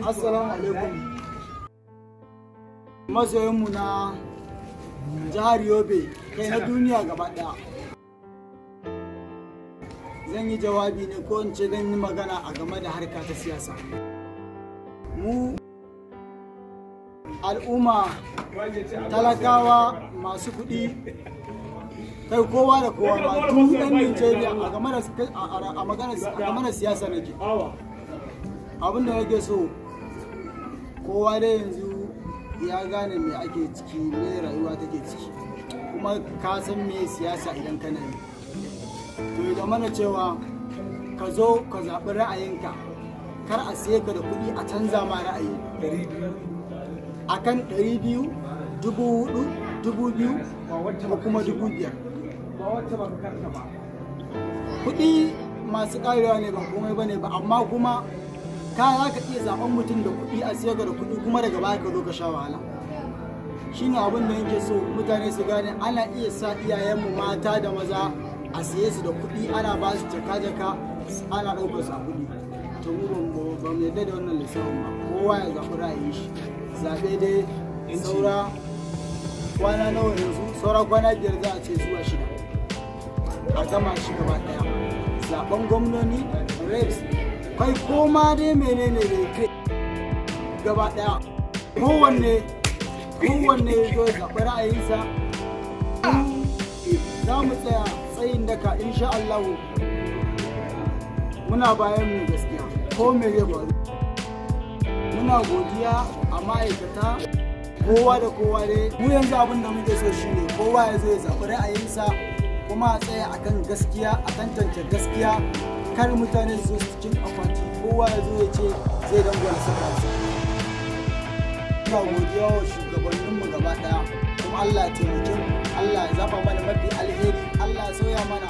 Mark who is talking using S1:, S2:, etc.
S1: Assalamu alaikum. Masoyanmu na jihar Yobe kai na duniya gaba ɗaya. Zan yi jawabi ne ko in ce zan yi magana a game da harka ta siyasa. Mu al'umma talakawa masu kuɗi kai kowa da kowa ma duk ɗan Nijeriya a game da siyasa nake. Abin da nake so kowa dai yanzu ya gane me ake ciki, me rayuwa take ciki, kuma ka san me siyasa idan kana yi. To ya mana cewa ka zo ka zaɓi ra'ayinka, kar a siye ka da kuɗi a canza ma ra'ayi akan 200, 4,000, 2,000 ko kuma 5,000. Kuɗi masu ƙarewa ne ba komai bane ba, amma kuma ka za ka iya zaɓen mutum da kuɗi a siya da kuɗi kuma daga baya ka zo ka sha wahala. Shine abin da yake so mutane su gane, ana iya sa iyayenmu mata da maza a siye su da kuɗi, ana ba su jaka-jaka, ana ɗaukar su a kuɗi. To mu ba mu yarda da wannan lissafin ba, kowa ya zaɓi ra'ayin shi. Zaɓe dai saura kwana nawa yanzu, saura kwana 5 za a ce zuwa 6 a gama shi gaba ɗaya. Zaɓen gwamnoni, reps, kai koma dai menene ne kai gaba ɗaya. Kowanne zo zaɓi ra'ayinsa. Za mu tsaya tsayin daka insha Allah, muna bayan mai gaskiya ko me zai faru. Muna godiya a ma'aikata kowa da kowa dai. Mu yanzu abin da muke so shine kowa ya zo ya zaɓi ra'ayinsa, kuma a tsaya akan gaskiya, a tantance gaskiya, kar mutane su zo cikin akwati kowa ya zo ya ce zai dangwala sakarsa. Muna godiya wa shugabanninmu gaba ɗaya, kuma Allah ya taimake mu, Allah ya zaɓa mana mafi alheri, Allah ya sauya mana